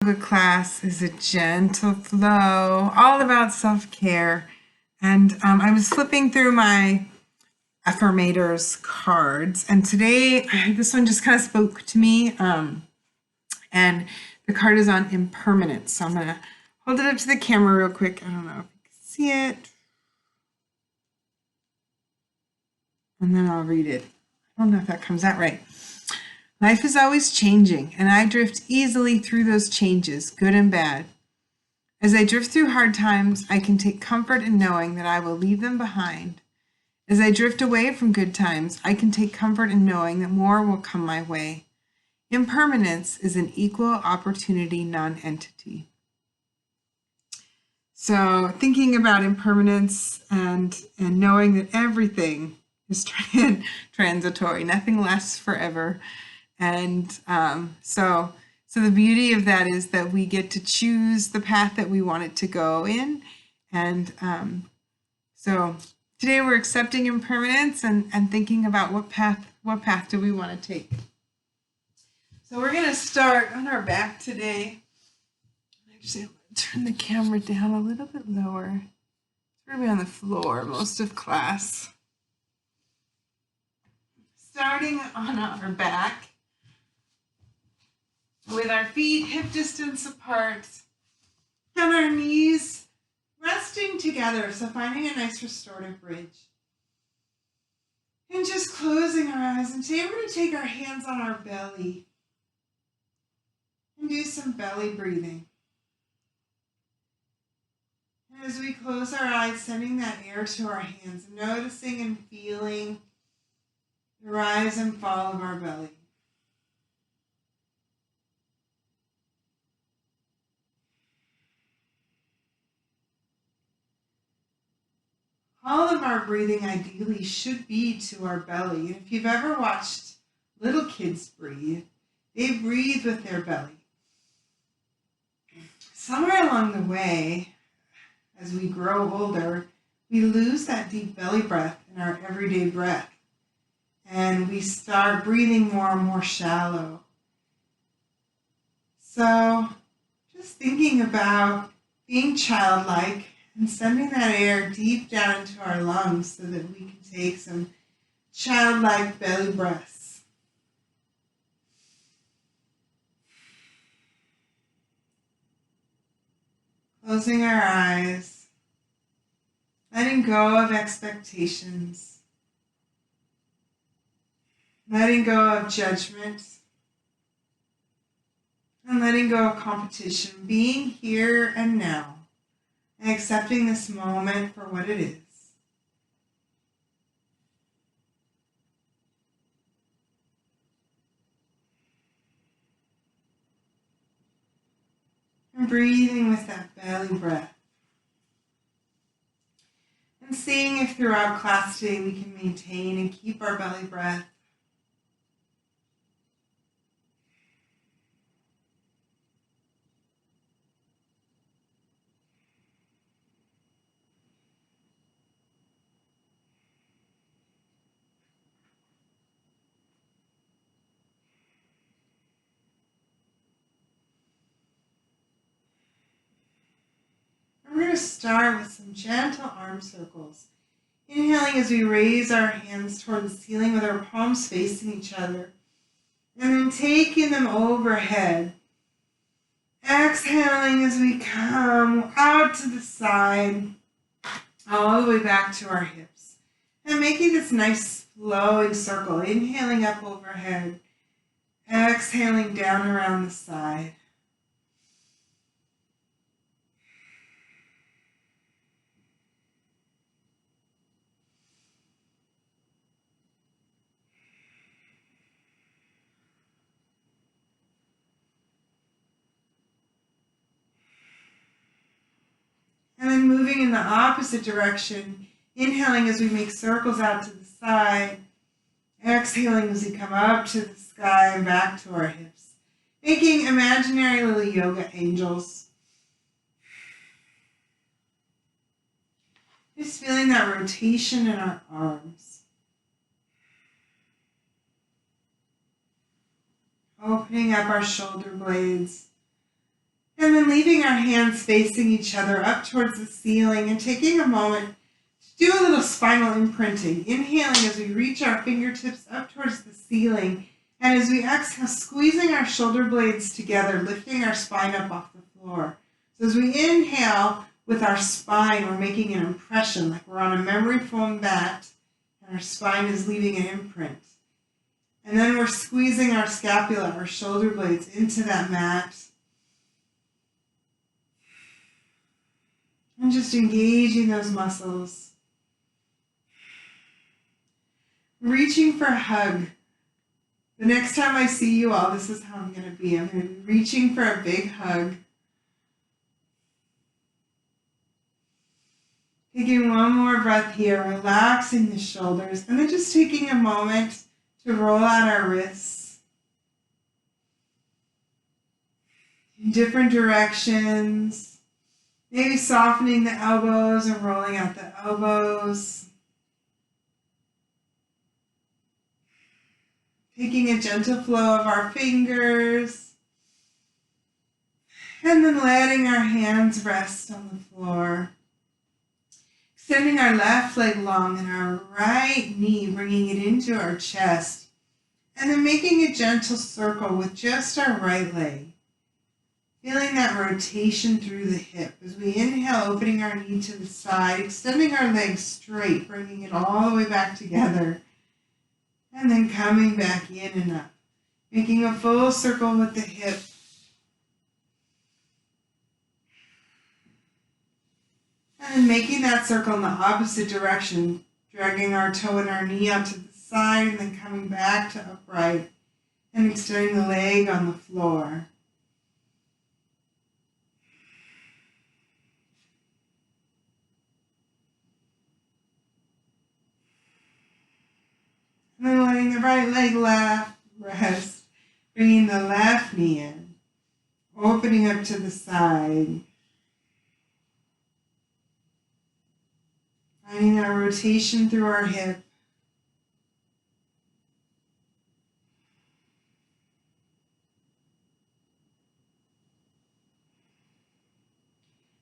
Yoga class is a gentle flow, all about self-care. And I was flipping through my affirmators cards, and today this one just kind of spoke to me. And the card is on impermanence. So I'm gonna hold it up to the camera real quick. I don't know if you can see it, and then I'll read it. I don't know if that comes out right. Life is always changing, and I drift easily through those changes, good and bad. As I drift through hard times, I can take comfort in knowing that I will leave them behind. As I drift away from good times, I can take comfort in knowing that more will come my way. Impermanence is an equal opportunity nonentity. So thinking about impermanence and knowing that everything is transitory, nothing lasts forever. And so the beauty of that is that we get to choose the path that we want it to go in. And so today we're accepting impermanence and thinking about what path do we want to take. So we're going to start on our back today. Actually, I'm going to turn the camera down a little bit lower. We're going to be on the floor most of class. Starting on our back, with our feet hip distance apart and our knees resting together, so finding a nice restorative bridge. And just closing our eyes. And today we're going to take our hands on our belly and do some belly breathing. And as we close our eyes, sending that air to our hands, noticing and feeling the rise and fall of our belly. All of our breathing ideally should be to our belly. And if you've ever watched little kids breathe, they breathe with their belly. Somewhere along the way, as we grow older, we lose that deep belly breath in our everyday breath. And we start breathing more and more shallow. So just thinking about being childlike and sending that air deep down into our lungs so that we can take some childlike belly breaths. Closing our eyes, letting go of expectations, letting go of judgment, and letting go of competition, being here and now. And accepting this moment for what it is. And breathing with that belly breath. And seeing if throughout class today we can maintain and keep our belly breath. We're going to start with some gentle arm circles. Inhaling as we raise our hands toward the ceiling with our palms facing each other. And then taking them overhead. Exhaling as we come out to the side, all the way back to our hips. And making this nice flowing circle. Inhaling up overhead. Exhaling down around the side. And then moving in the opposite direction, inhaling as we make circles out to the side, exhaling as we come up to the sky and back to our hips, making imaginary little yoga angels. Just feeling that rotation in our arms. Opening up our shoulder blades, And then leaving our hands facing each other up towards the ceiling and taking a moment to do a little spinal imprinting. Inhaling as we reach our fingertips up towards the ceiling. And as we exhale, squeezing our shoulder blades together, lifting our spine up off the floor. So as we inhale with our spine, we're making an impression like we're on a memory foam mat and our spine is leaving an imprint. And then we're squeezing our scapula, our shoulder blades into that mat. And just engaging those muscles. Reaching for a hug. The next time I see you all, this is how I'm going to be. I'm going to be reaching for a big hug. Taking one more breath here, relaxing the shoulders, and then just taking a moment to roll out our wrists in different directions. Maybe softening the elbows and rolling out the elbows. Taking a gentle flow of our fingers. And then letting our hands rest on the floor. Extending our left leg long and our right knee, bringing it into our chest. And then making a gentle circle with just our right leg. Feeling that rotation through the hip. As we inhale, opening our knee to the side, extending our legs straight, bringing it all the way back together. And then coming back in and up. Making a full circle with the hip. And then making that circle in the opposite direction, dragging our toe and our knee out to the side and then coming back to upright and extending the leg on the floor. And then letting the right leg rest, bringing the left knee in, opening up to the side. Finding that rotation through our hip.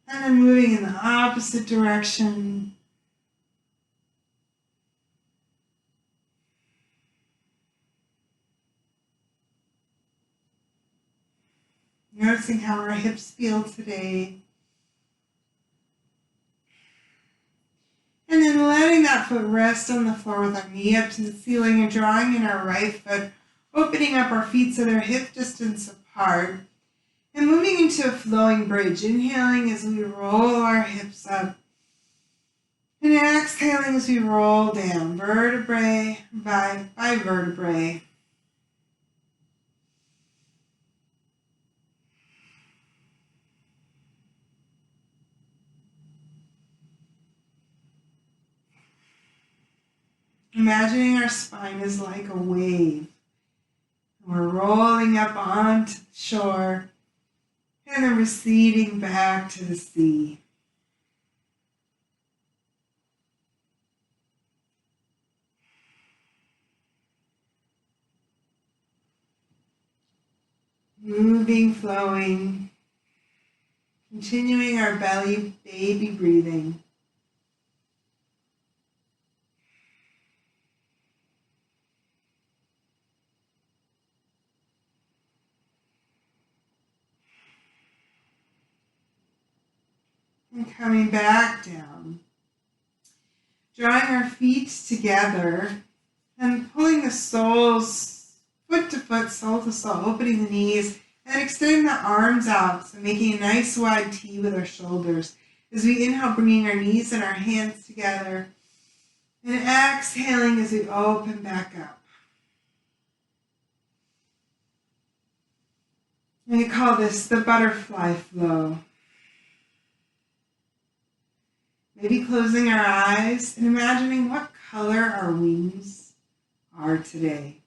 And then moving in the opposite direction. Noticing how our hips feel today. And then letting that foot rest on the floor with our knee up to the ceiling and drawing in our right foot, opening up our feet so they're hip distance apart. And moving into a flowing bridge, inhaling as we roll our hips up. And exhaling as we roll down, vertebrae by vertebrae. Imagining our spine is like a wave. We're rolling up onto the shore and then receding back to the sea. Moving, flowing, continuing our belly baby breathing. And coming back down, drawing our feet together and pulling the soles, foot to foot, sole to sole, opening the knees and extending the arms out, so making a nice wide T with our shoulders. As we inhale, bringing our knees and our hands together and exhaling as we open back up. We call this the butterfly flow. Maybe closing our eyes and imagining what color our wings are today.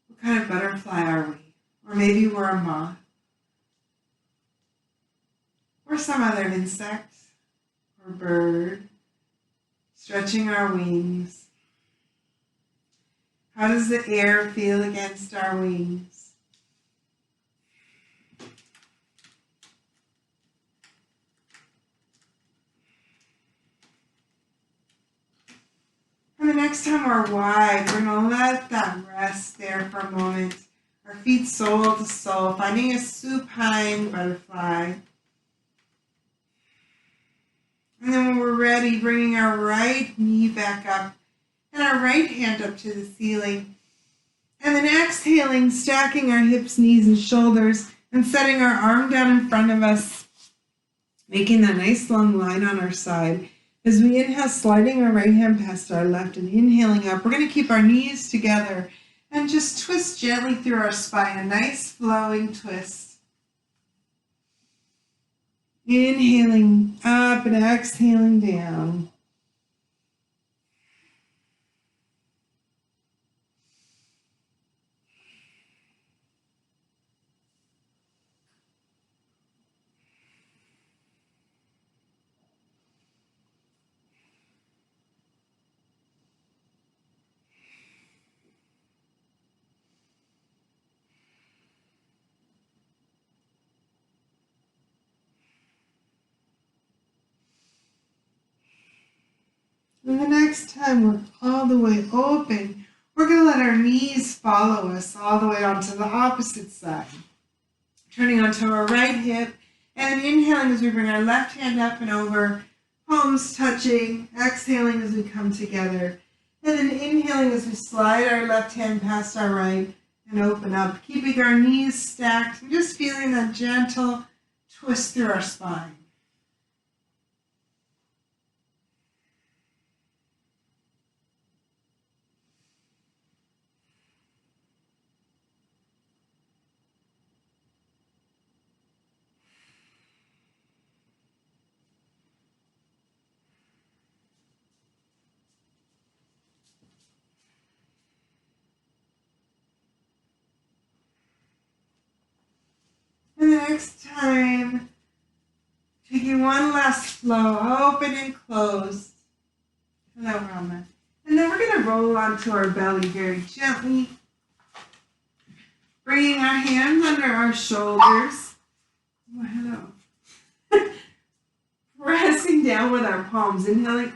What kind of butterfly are we? Or maybe we're a moth. Or some other insect or bird. Stretching our wings. How does the air feel against our wings? next time we're wide, we're going to let that rest there for a moment. Our feet sole to sole, finding a supine butterfly. And then when we're ready, bringing our right knee back up and our right hand up to the ceiling. And then exhaling, stacking our hips, knees, and shoulders, and setting our arm down in front of us, making that nice long line on our side. As we inhale, sliding our right hand past our left and inhaling up, we're going to keep our knees together and just twist gently through our spine, a nice flowing twist. Inhaling up and exhaling down. And the next time we're all the way open, we're going to let our knees follow us all the way onto the opposite side. Turning onto our right hip and inhaling as we bring our left hand up and over, palms touching, exhaling as we come together. And then inhaling as we slide our left hand past our right and open up, keeping our knees stacked and just feeling that gentle twist through our spine. And the next time, taking one last flow, open and close. Hello, Rama. And then we're going to roll onto our belly very gently, bringing our hands under our shoulders. Oh, hello. Pressing down with our palms, inhaling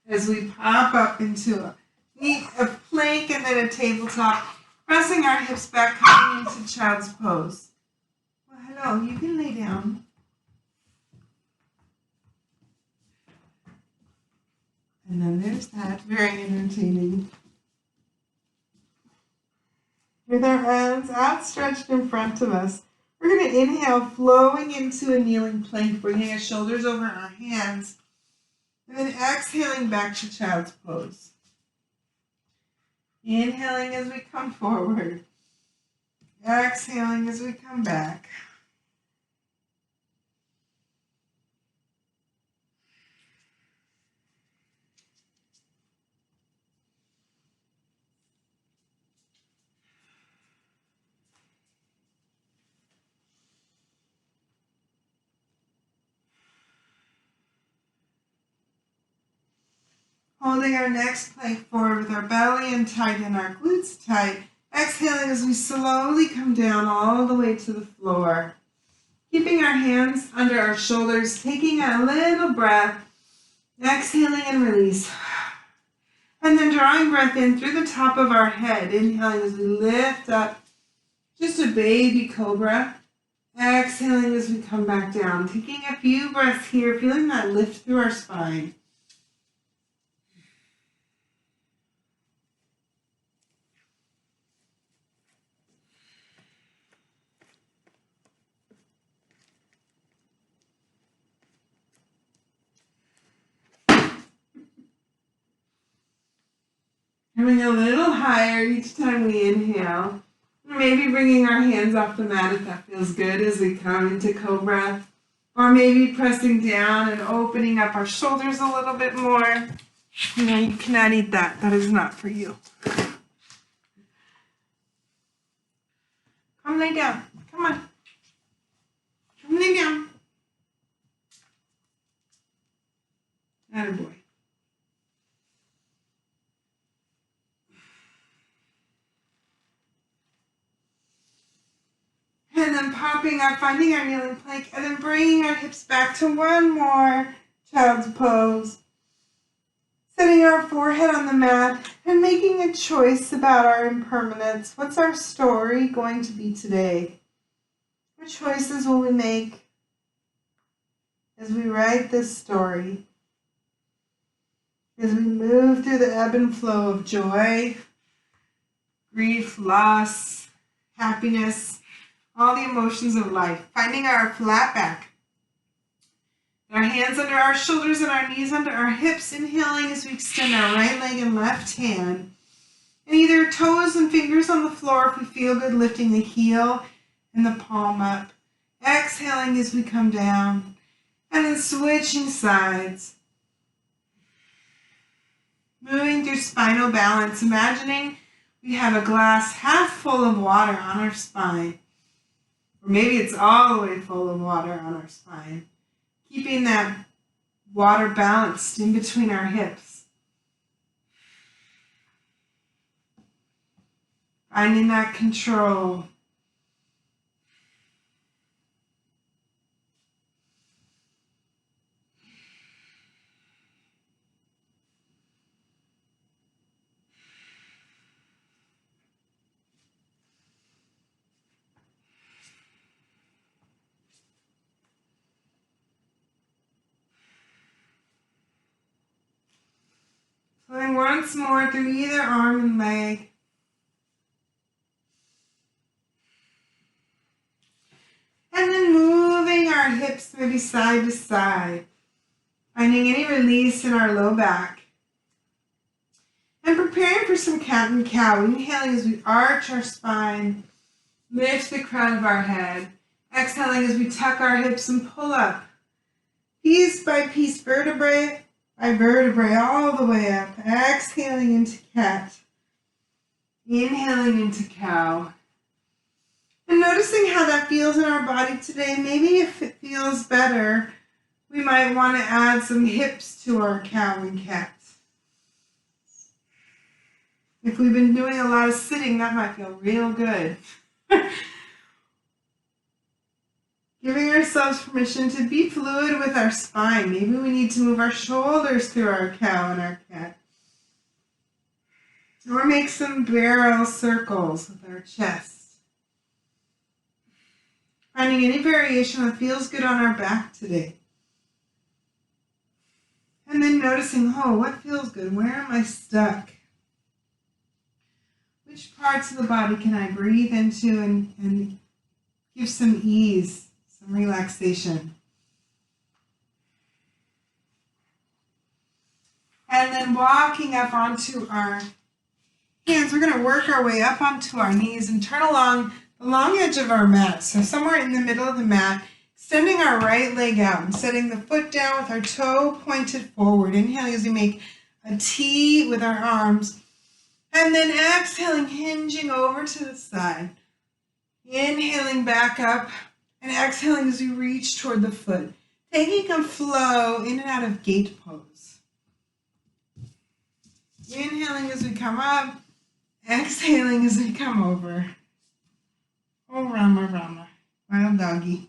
as we pop up into a plank and then a tabletop, pressing our hips back, coming into child's pose. Well, hello, you can lay down. And then there's that, very entertaining. With our hands outstretched in front of us, we're going to inhale, flowing into a kneeling plank, bringing our shoulders over our hands, and then exhaling back to child's pose. Inhaling as we come forward, exhaling as we come back. Holding our next plank forward with our belly in tight and our glutes tight. Exhaling as we slowly come down all the way to the floor. Keeping our hands under our shoulders, taking a little breath. Exhaling and release. And then drawing breath in through the top of our head. Inhaling as we lift up. Just a baby cobra. Exhaling as we come back down. Taking a few breaths here, feeling that lift through our spine. Coming a little higher each time we inhale. Maybe bringing our hands off the mat if that feels good as we come into cobra. Or maybe pressing down and opening up our shoulders a little bit more. No, you cannot eat that. That is not for you. Come lay down. Come on. Come lay down. Attaboy. And then popping up, finding our kneeling plank, and then bringing our hips back to one more child's pose. Setting our forehead on the mat and making a choice about our impermanence. What's our story going to be today? What choices will we make as we write this story? As we move through the ebb and flow of joy, grief, loss, happiness, all the emotions of life, finding our flat back. Our hands under our shoulders and our knees under our hips, inhaling as we extend our right leg and left hand. And either toes and fingers on the floor if we feel good, lifting the heel and the palm up. Exhaling as we come down. And then switching sides. Moving through spinal balance, imagining we have a glass half full of water on our spine. Or maybe it's all the way full of water on our spine. Keeping that water balanced in between our hips. Finding that control. Flowing once more through either arm and leg. And then moving our hips maybe side to side. Finding any release in our low back. And preparing for some cat and cow. Inhaling as we arch our spine. Lift the crown of our head. Exhaling as we tuck our hips and pull up. Piece by piece, vertebrae by vertebrae, all the way up. Exhaling into cat. Inhaling into cow. And noticing how that feels in our body today. Maybe if it feels better, we might want to add some hips to our cow and cat. If we've been doing a lot of sitting, that might feel real good. Giving ourselves permission to be fluid with our spine. Maybe we need to move our shoulders through our cow and our cat. Or make some barrel circles with our chest. Finding any variation that feels good on our back today. And then noticing, what feels good? Where am I stuck? Which parts of the body can I breathe into and give some ease, some relaxation? And then walking up onto our hands, we're going to work our way up onto our knees and turn along the long edge of our mat. So somewhere in the middle of the mat, extending our right leg out and setting the foot down with our toe pointed forward. Inhaling as we make a T with our arms. And then exhaling, hinging over to the side. Inhaling back up and exhaling as we reach toward the foot. Taking a flow in and out of gate pose. Inhaling as we come up. Exhaling as we come over. Oh, Rama, Rama. Wild doggy.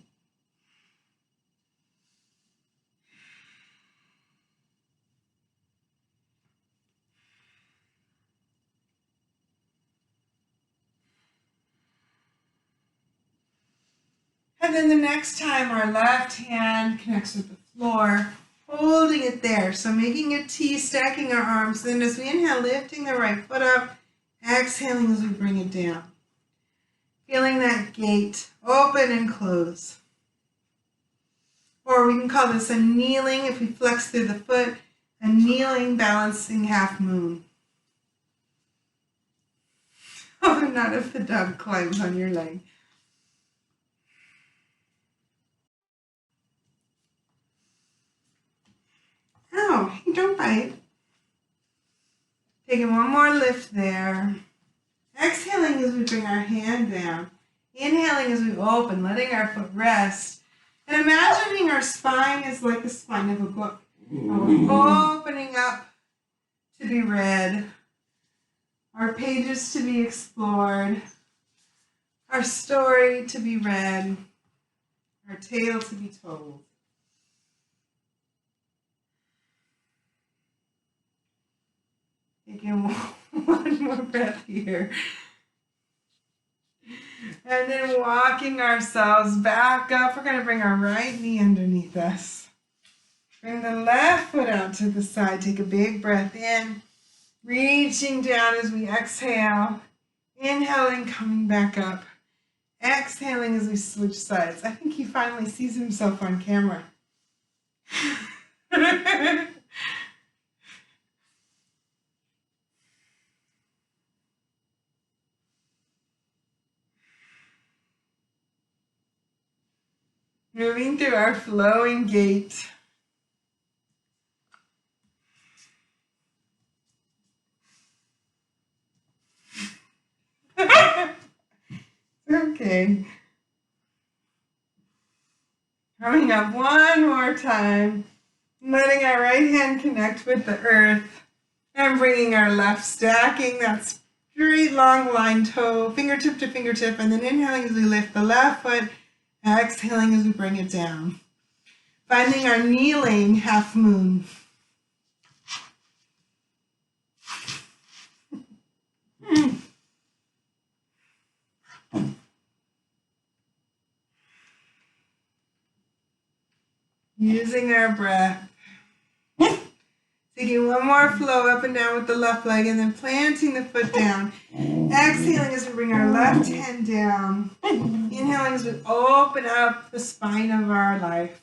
And then the next time our left hand connects with the floor, holding it there. So making a T, stacking our arms. Then as we inhale, lifting the right foot up, exhaling as we bring it down. Feeling that gate open and close. Or we can call this a kneeling if we flex through the foot, a kneeling balancing half moon. Oh, not if the dog climbs on your leg. Oh, don't bite. Taking one more lift there. Exhaling as we bring our hand down. Inhaling as we open, letting our foot rest. And imagining our spine is like the spine of a book. And we're opening up to be read. Our pages to be explored. Our story to be read. Our tale to be told. Taking one more breath here. And then walking ourselves back up. We're going to bring our right knee underneath us. Bring the left foot out to the side. Take a big breath in. Reaching down as we exhale. Inhaling, coming back up. Exhaling as we switch sides. I think he finally sees himself on camera. Moving through our flowing gait. Okay. Coming up one more time. Letting our right hand connect with the earth. And bringing our left, stacking that straight long line toe, fingertip to fingertip. And then inhaling as we lift the left foot. Exhaling as we bring it down. Finding our kneeling half moon. Using our breath. Taking one more flow up and down with the left leg and then planting the foot down. Exhaling as we bring our left hand down. Inhaling as we open up the spine of our life.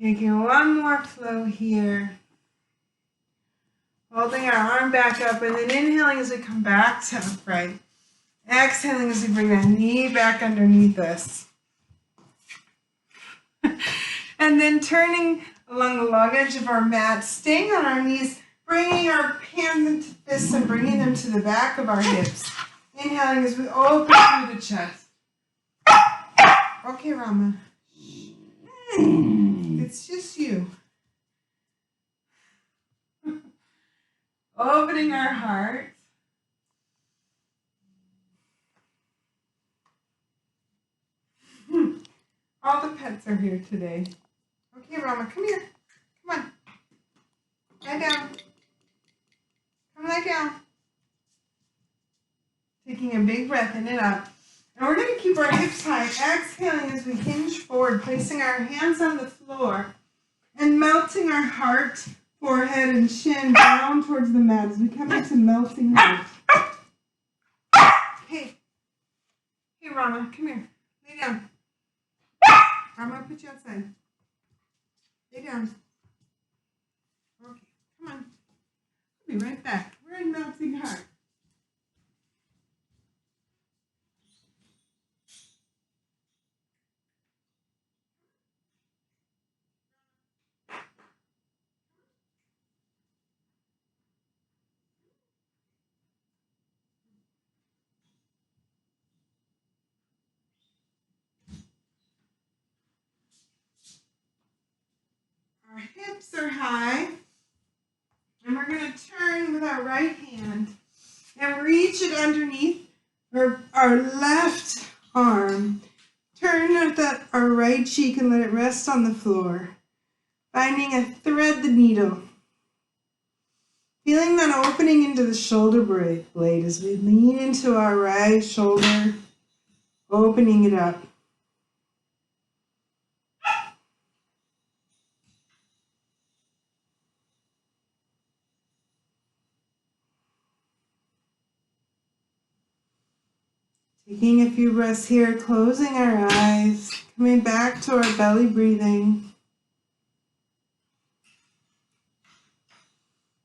Taking one more flow here. Holding our arm back up and then inhaling as we come back to upright. Exhaling as we bring that knee back underneath us. And then turning along the long edge of our mat, staying on our knees, bringing our hands into fists and bringing them to the back of our hips. Inhaling as we open through the chest. Okay, Rama. It's just you. Opening our heart. All the pets are here today. Okay, Rama, come here. Come on. Lie down. Come lie down. Taking a big breath in and up. And we're going to keep our hips high, exhaling as we hinge forward, placing our hands on the floor and melting our heart, forehead, and chin down towards the mat as we come into melting heart. Hey, Rama, come here. Lay down. I'm going to put you outside. Lay down. Okay, come on. I'll be right back. We're in melting heart. Our hips are high, and we're going to turn with our right hand and reach it underneath our left arm. Turn with our right cheek and let it rest on the floor. Finding a thread the needle. Feeling that opening into the shoulder blade as we lean into our right shoulder, opening it up. Taking a few breaths here, closing our eyes, coming back to our belly breathing.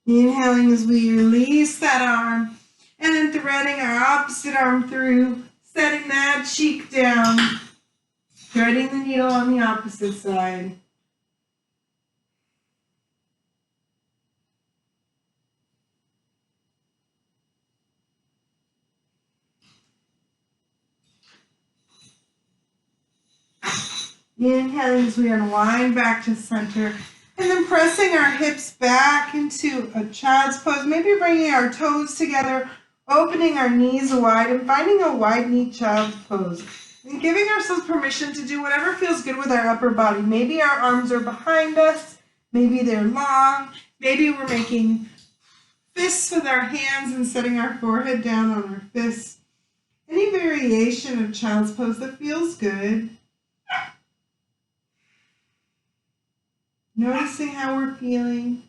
Inhaling as we release that arm, and then threading our opposite arm through, setting that cheek down, threading the needle on the opposite side. Inhaling as we unwind back to center, And then pressing our hips back into a child's pose, maybe bringing our toes together, opening our knees wide, and finding a wide knee child's pose. And giving ourselves permission to do whatever feels good with our upper body. Maybe our arms are behind us, maybe they're long, maybe we're making fists with our hands and setting our forehead down on our fists. Any variation of child's pose that feels good. Noticing how we're feeling.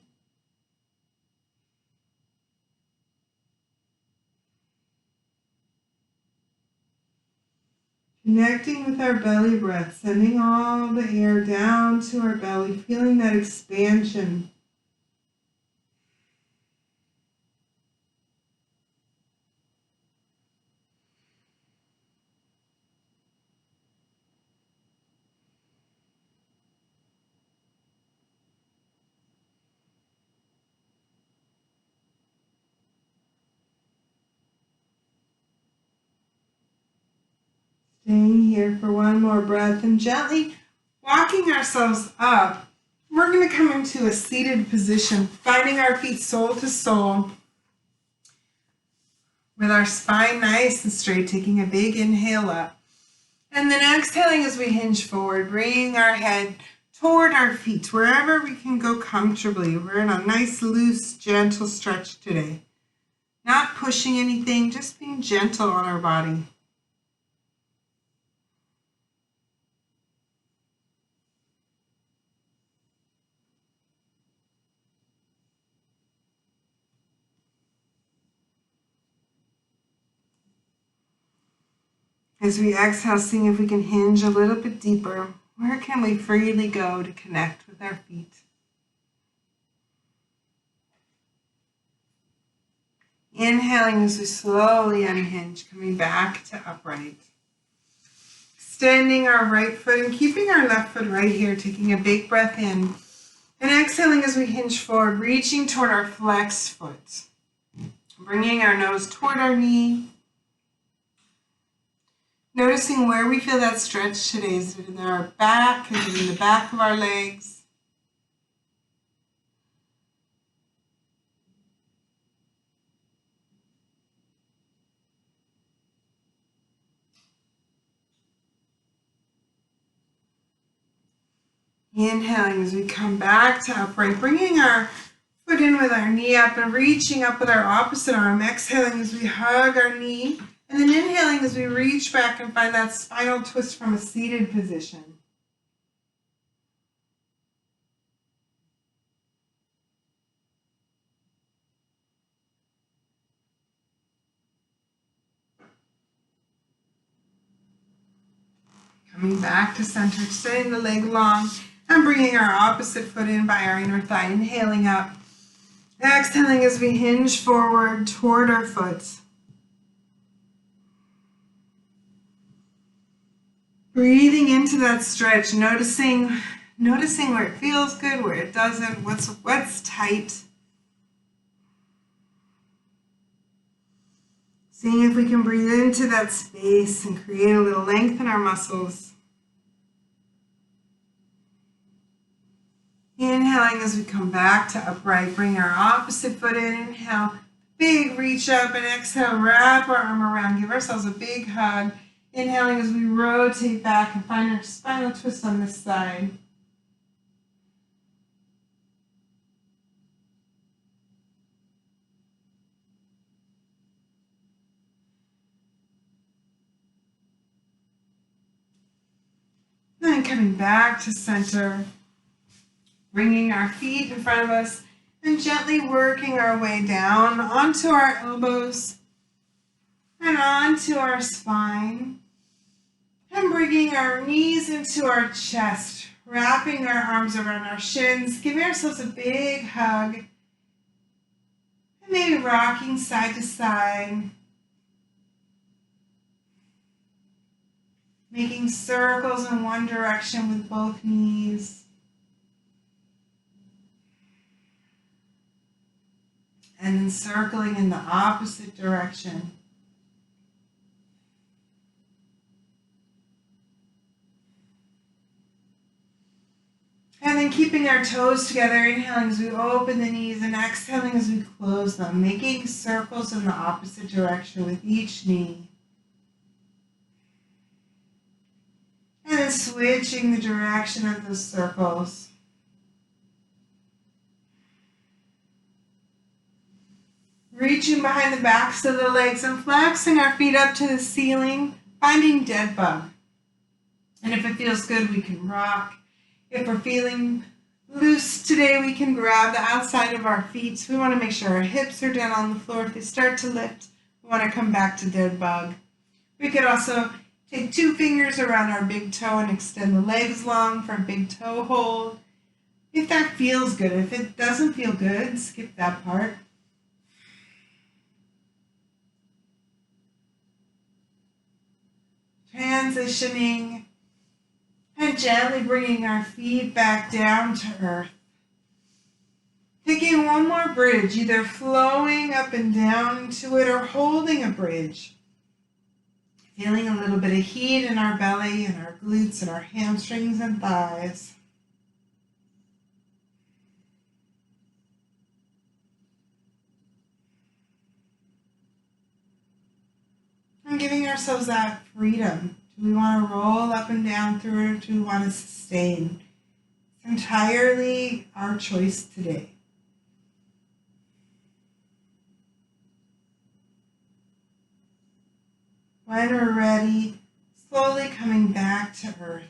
Connecting with our belly breath, sending all the air down to our belly, feeling that expansion. Staying here for one more breath and gently walking ourselves up. We're going to come into a seated position, finding our feet sole to sole with our spine nice and straight, taking a big inhale up. And then exhaling as we hinge forward, bringing our head toward our feet, wherever we can go comfortably. We're in a nice, loose, gentle stretch today. Not pushing anything, just being gentle on our body. As we exhale, seeing if we can hinge a little bit deeper. Where can we freely go to connect with our feet? Inhaling as we slowly unhinge, coming back to upright. Extending our right foot and keeping our left foot right here, taking a big breath in. And exhaling as we hinge forward, reaching toward our flexed foot. Bringing our nose toward our knee. Noticing where we feel that stretch today. Is it in our back? Is it in the back of our legs? Inhaling as we come back to upright, bringing our foot in with our knee up and reaching up with our opposite arm. Exhaling as we hug our knee. And then inhaling as we reach back and find that spinal twist from a seated position. Coming back to center, extending the leg long and bringing our opposite foot in by our inner thigh. Inhaling up. Exhaling as we hinge forward toward our foot. Breathing into that stretch, noticing where it feels good, where it doesn't, what's tight. Seeing if we can breathe into that space and create a little length in our muscles. Inhaling as we come back to upright, bring our opposite foot in, inhale, big reach up, and exhale, wrap our arm around, give ourselves a big hug. Inhaling as we rotate back and find our spinal twist on this side. Then coming back to center, bringing our feet in front of us and gently working our way down onto our elbows and onto our spine. And bringing our knees into our chest, wrapping our arms around our shins, giving ourselves a big hug, and maybe rocking side to side, making circles in one direction with both knees, and then circling in the opposite direction. And And then keeping our toes together, inhaling as we open the knees and exhaling as we close them, making circles in the opposite direction with each knee. And then switching the direction of those circles. Reaching behind the backs of the legs and flexing our feet up to the ceiling, finding dead bug. And if it feels good, we can rock. If we're feeling loose today, we can grab the outside of our feet. So we want to make sure our hips are down on the floor. If they start to lift, we want to come back to dead bug. We could also take 2 fingers around our big toe and extend the legs long for a big toe hold. If that feels good. If it doesn't feel good, skip that part. Transitioning and gently bringing our feet back down to earth. Taking one more bridge, either flowing up and down into it or holding a bridge. Feeling a little bit of heat in our belly and our glutes and our hamstrings and thighs. And giving ourselves that freedom. Do we want to roll up and down through it, or do we want to sustain? It's entirely our choice today. When we're ready, slowly coming back to earth.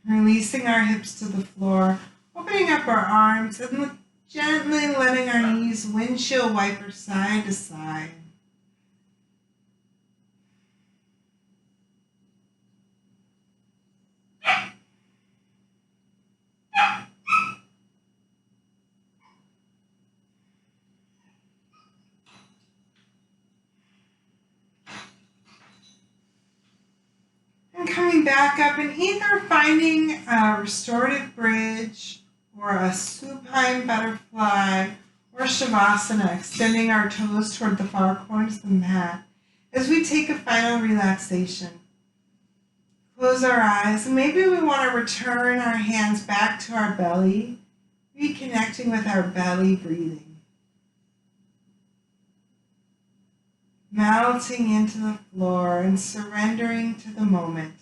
Releasing our hips to the floor, opening up our arms and gently letting our knees windshield wiper side to side. And coming back up and either finding a restorative bridge or a supine butterfly or shavasana, extending our toes toward the far corners of the mat as we take a final relaxation. Close our eyes, and maybe we want to return our hands back to our belly, reconnecting with our belly breathing. Melting into the floor and surrendering to the moment.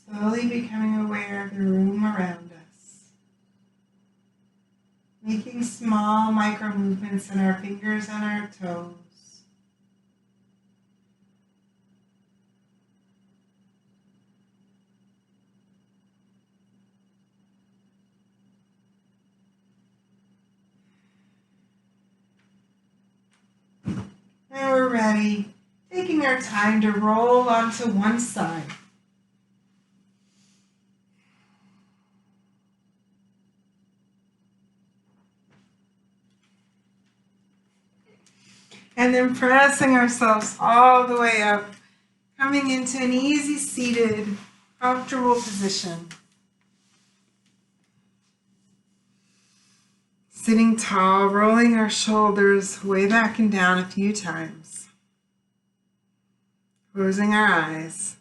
Slowly becoming aware of the room around us. Making small micro movements in our fingers and our toes. taking our time to roll onto one side. And then pressing ourselves all the way up, coming into an easy seated, comfortable position. Sitting tall, rolling our shoulders way back and down a few times. Closing our eyes,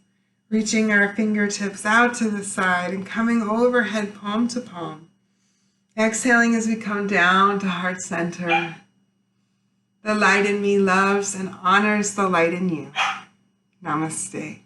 reaching our fingertips out to the side and coming overhead palm to palm. Exhaling as we come down to heart center. The light in me loves and honors the light in you. Namaste.